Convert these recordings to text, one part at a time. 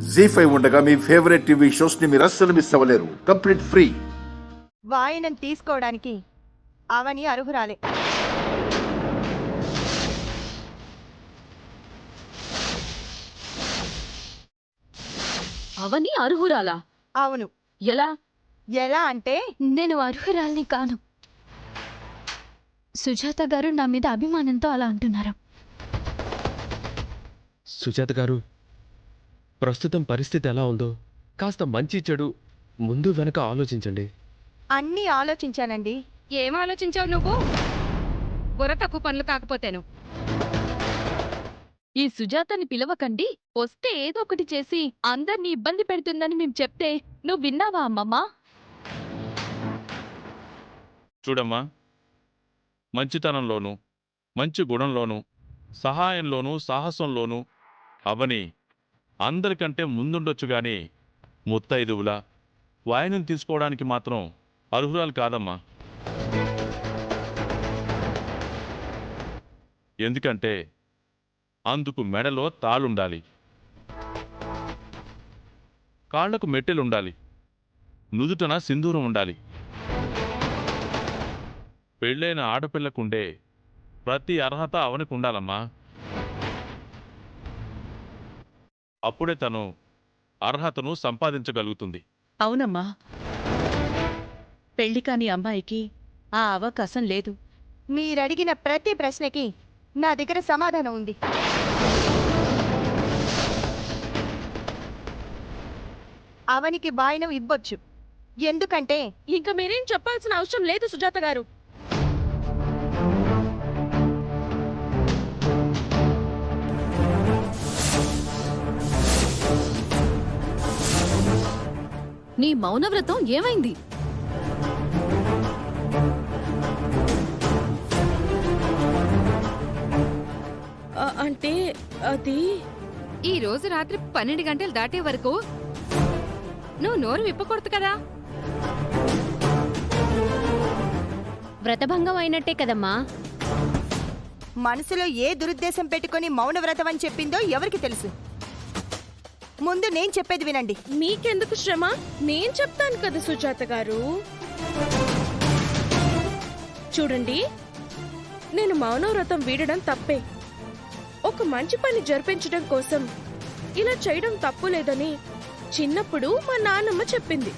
జీ5 ఉండగా మీ favourite TV shows ని మీరు అస్సలు మిస్ అవ్వలేరు. Complete free. వాయినం తీసుకోవడానికి అవని అర్హురాలే. అవని అర్హురాలా? అవును. ఎలా? ఎలా అంటే నేను అర్హురాల్ని కాను. సుజాత గారు నా మీద అభిమానంతో అలా అంటున్నారు. సుజాత గారు, ప్రస్తుతం పరిస్థితి ఎలా ఉందో కాస్త మంచి చెడు ముందు వెనక ఆలోచించండి. అన్నీ ఆలోచించానండి. ఏం ఆలోచించావు నువ్వు? బుర్ర తక్కువ పనులు కాకపోతేను. ఈ సుజాతని పిలవకండి, వస్తే ఏదో ఒకటి చేసి అందర్నీ ఇబ్బంది పెడుతుందని మేము చెప్తే నువ్వు విన్నావా అమ్మమ్మా? చూడమ్మా, మంచితనంలోనూ మంచి గుణంలోనూ సహాయంలోనూ సాహసంలోనూ అవని అందరికంటే ముందుండొచ్చు గాని ముత్తైదువులా వాయినం తీసుకోవడానికి మాత్రం అర్హురాలు కాదమ్మా. ఎందుకంటే అందుకు మెడలో తాళుండాలి, కాళ్లకు మెట్టెలుండాలి, నుదుటన సింధూరం ఉండాలి. పెళ్ళైన ఆడపిల్లకుండే ప్రతి అర్హత అవనికి ఉండాలమ్మా. అప్పుడే తను అర్హతను సంపాదించగలుగుతుంది. అవునమ్మా, పెళ్లి కాని అమ్మాయికి ఆ అవకాశం లేదు. మీరడిగిన ప్రతి ప్రశ్నకి నా దగ్గర సమాధానం ఉంది. అవనికి వాయినం ఇవ్వొచ్చు. ఎందుకంటే ఇంకా మీరేం చెప్పాల్సిన అవసరం లేదు సుజాత గారు. నీ మౌనవ్రతం ఏమైంది? అంటే అది ఈ రోజు రాత్రి 12 గంటలు దాటే వరకు నువ్వు నోరు విప్పకూడదు కదా. వ్రతభంగం అయినట్టే కదమ్మా. మనసులో ఏ దురుద్దేశం పెట్టుకొని మౌనవ్రతం అని చెప్పిందో ఎవరికి తెలుసు? ముందు నేను చెప్పేది వినండి. మీకెందుకు శ్రమ? నేను చెప్తాను కదా సుజాత గారు. చూడండి, నేను మౌనవ్రతం వీడడం తప్పే. ఒక మంచి పని జరిపించడం కోసం ఇలా చేయడం తప్పు లేదని చిన్నప్పుడు మా నాన్నమ్మ చెప్పింది.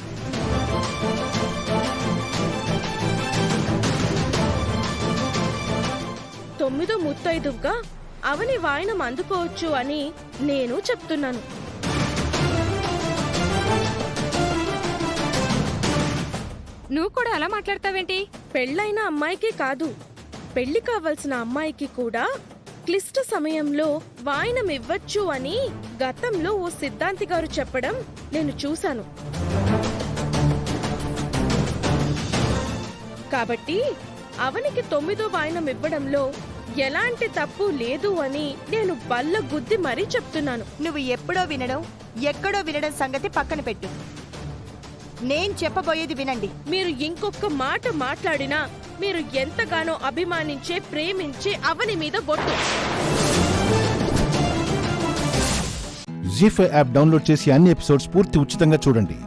తొమ్మిదో ముత్తైదువుగా అవని వాయినం అందుకోవచ్చు అని నేను చెప్తున్నాను. నువ్వు కూడా అలా మాట్లాడతావేంటి? పెళ్ళైన అమ్మాయికి కాదు, పెళ్లి కావాల్సిన అమ్మాయికి కూడా క్లిష్ట సమయంలో వాయినం ఇవ్వచ్చు అని గతంలో ఓ సిద్ధాంతి గారు చెప్పడం నేను చూశాను. కాబట్టి అవనికి 9వ వాయినం ఇవ్వడంలో ఎలాంటి తప్పు లేదు అని నేను బల్ల గుద్ది మరీ చెప్తున్నాను. నువ్వు ఎప్పుడో వినడం ఎక్కడో వినడం సంగతి పక్కన పెట్టు. నేను చెప్పబోయేది వినండి. మీరు ఇంకొక మాట మాట్లాడినా మీరు ఎంతగానో అభిమానించే ప్రేమించే అవని మీద బొట్టు. జీ5 యాప్ డౌన్లోడ్ చేసి అన్ని ఎపిసోడ్స్ పూర్తి ఉచితంగా చూడండి.